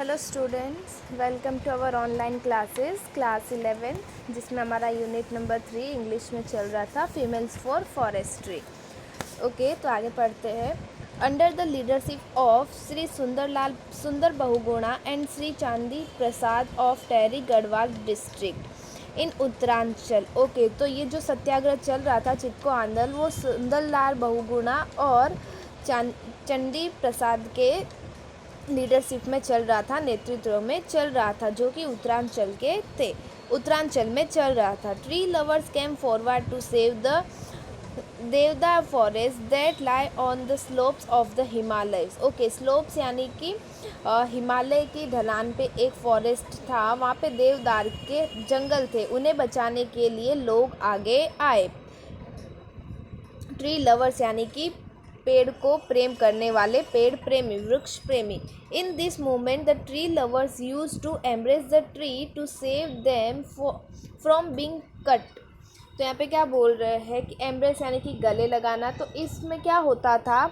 Hello students, welcome to our online classes class 11 जिसमें हमारा unit number 3 English में चल रहा था फीमेल्स फॉर फॉरेस्ट्री। ओके, तो आगे पढ़ते हैं। Under the leadership of Shri Sunder Bahuguna and Shri Chandi Prasad of Tehri Garhwal district in Uttaranchal. Okay, तो ये जो सत्याग्रह चल रहा था चिपको आंदोलन, वो सुंदरलाल बहुगुणा और चंडी प्रसाद के लीडरशिप में चल रहा था, नेतृत्व में चल रहा था, जो कि उत्तरांचल में चल रहा था। Tree lovers came forward to save the deodar forest that lie on the slopes of the Himalayas. Okay, slopes यानी कि हिमालय की ढलान पे एक फॉरेस्ट था, वहाँ पे देवदार के जंगल थे, उन्हें बचाने के लिए लोग आगे आए। ट्री लवर्स यानी कि पेड़ को प्रेम करने वाले, पेड़ प्रेमी, वृक्ष प्रेमी। In this movement the tree lovers used to embrace the tree to save them from being cut. तो यहाँ पे क्या बोल रहे हैं कि एम्ब्रेस यानी कि गले लगाना। तो इसमें क्या होता था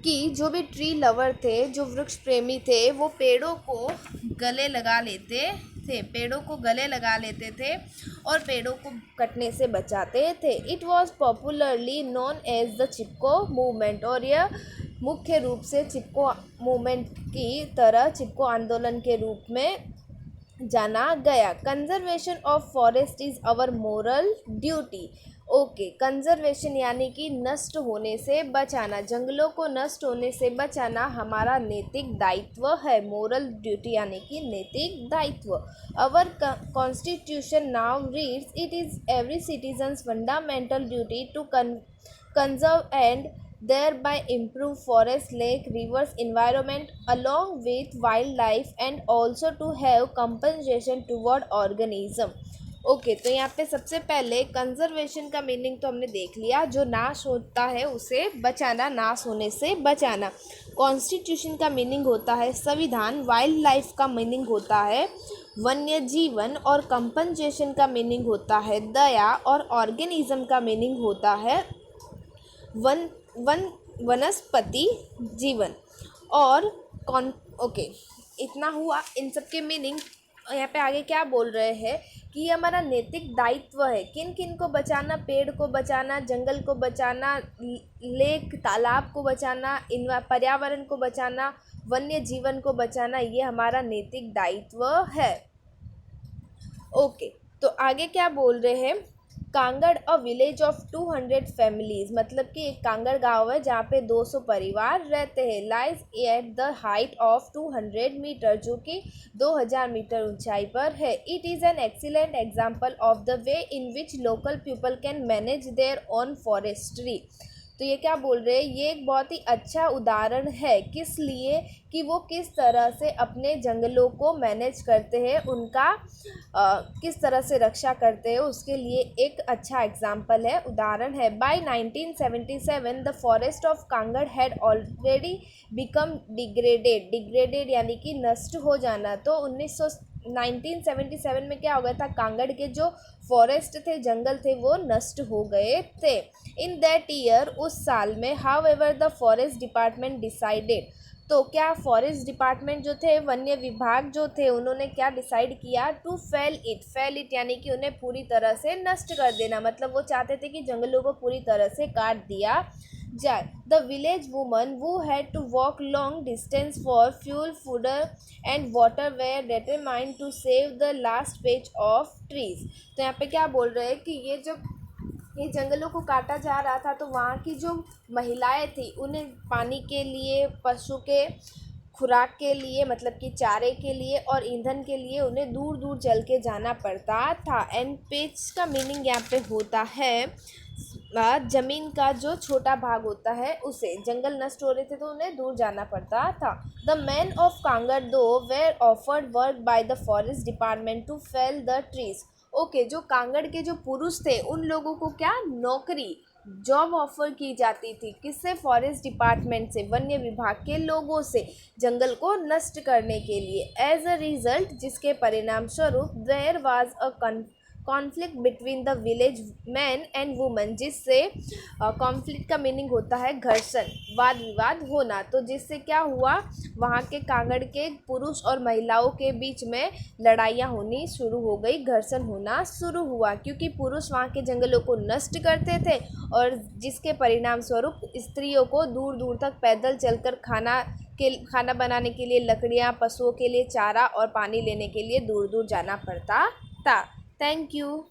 कि जो भी ट्री लवर थे, जो वृक्ष प्रेमी थे, वो पेड़ों को गले लगा लेते थे और पेड़ों को कटने से बचाते थे। It was popularly known as the Chipko movement, और यह मुख्य रूप से चिपको मूवमेंट की तरह चिपको आंदोलन के रूप में जाना गया। Conservation of forest is our moral duty. Okay, conservation यानी कि नष्ट होने से बचाना, जंगलों को नष्ट होने से बचाना हमारा नैतिक दायित्व है। मोरल ड्यूटी यानी कि नैतिक दायित्व। Our constitution now reads it is every citizen's fundamental duty to conserve and thereby improve forest, lake, rivers, environment along with wildlife and also to have compensation toward organism। Okay, तो यहाँ पे सबसे पहले conservation का meaning तो हमने देख लिया, जो नाश होता है उसे बचाना, नाश होने से बचाना। कॉन्स्टिट्यूशन का मीनिंग होता है संविधान। वाइल्ड लाइफ का मीनिंग होता है वन्य जीवन, और कंपनसेशन का मीनिंग होता है दया, और ऑर्गेनिज्म का मीनिंग होता है वनस्पति जीवन और ओके, इतना हुआ इन सब के मीनिंग। यहाँ पे आगे क्या बोल रहे हैं कि ये हमारा नैतिक दायित्व है। किन किन को बचाना? पेड़ को बचाना, जंगल को बचाना, लेक तालाब को बचाना, पर्यावरण को बचाना, वन्य जीवन को बचाना, ये हमारा नैतिक दायित्व है। ओके, तो आगे क्या बोल रहे हैं? Kangar a village of 200 families, मतलब कि एक कांगड़ गांव है जहाँ पे 200 परिवार रहते हैं। Lies at the height of 200 metre, जो कि 2000 मीटर ऊंचाई पर है। It is an excellent example of the way in which local people can manage their own forestry. तो ये क्या बोल रहे हैं? ये एक बहुत ही अच्छा उदाहरण है, किस लिए कि वो किस तरह से अपने जंगलों को मैनेज करते हैं, उनका किस तरह से रक्षा करते हैं, उसके लिए एक अच्छा एग्जाम्पल है, उदाहरण है। By 1977 the forest of Kangad had already become degraded यानी कि नष्ट हो जाना। तो 1977 में क्या हो गया था? कांगड़ के जो फॉरेस्ट थे, जंगल थे, वो नष्ट हो गए थे। इन दैट ईयर, उस साल में, how ever the forest department decided, तो क्या फॉरेस्ट डिपार्टमेंट जो थे, वन्य विभाग जो थे, उन्होंने क्या डिसाइड किया? टू फेल इट यानी कि उन्हें पूरी तरह से नष्ट कर देना, मतलब वो चाहते थे कि जंगलों को पूरी तरह से काट दिया जाए। The village woman who had to walk long distance for fuel, food and water were determined to save the last patch of trees। तो यहाँ पे क्या बोल रहे हैं कि ये जंगलों को काटा जा रहा था, तो वहाँ की जो महिलाएं थी, उन्हें पानी के लिए, पशु के खुराक के लिए, मतलब कि चारे के लिए और ईंधन के लिए उन्हें दूर दूर चल के जाना पड़ता था। एंड पेच का मीनिंग यहाँ पे होता है ज़मीन का जो छोटा भाग होता है उसे। जंगल नष्ट हो रहे थे तो उन्हें दूर जाना पड़ता था। The man of Kangad though were offered work by the forest department to fell the trees. Okay, जो कांगड़ के जो पुरुष थे, उन लोगों को क्या नौकरी, जॉब ऑफर की जाती थी, किससे? फॉरेस्ट डिपार्टमेंट से, वन्य विभाग के लोगों से, जंगल को नष्ट करने के लिए। एज अ रिजल्ट, जिसके परिणाम स्वरूप there was a conflict between the village men and women, जिससे कॉन्फ्लिक्ट का मीनिंग होता है घर्षण, वाद विवाद होना। तो जिससे क्या हुआ, वहाँ के कांगड़ के पुरुष और महिलाओं के बीच में लड़ाइयाँ होनी शुरू हो गई, घर्षण होना शुरू हुआ, क्योंकि पुरुष वहाँ के जंगलों को नष्ट करते थे और जिसके परिणाम स्वरूप स्त्रियों को दूर दूर तक पैदल चलकर खाना बनाने के लिए लकड़ियाँ, पशुओं के लिए चारा और पानी लेने के लिए दूर दूर जाना पड़ता था। Thank you.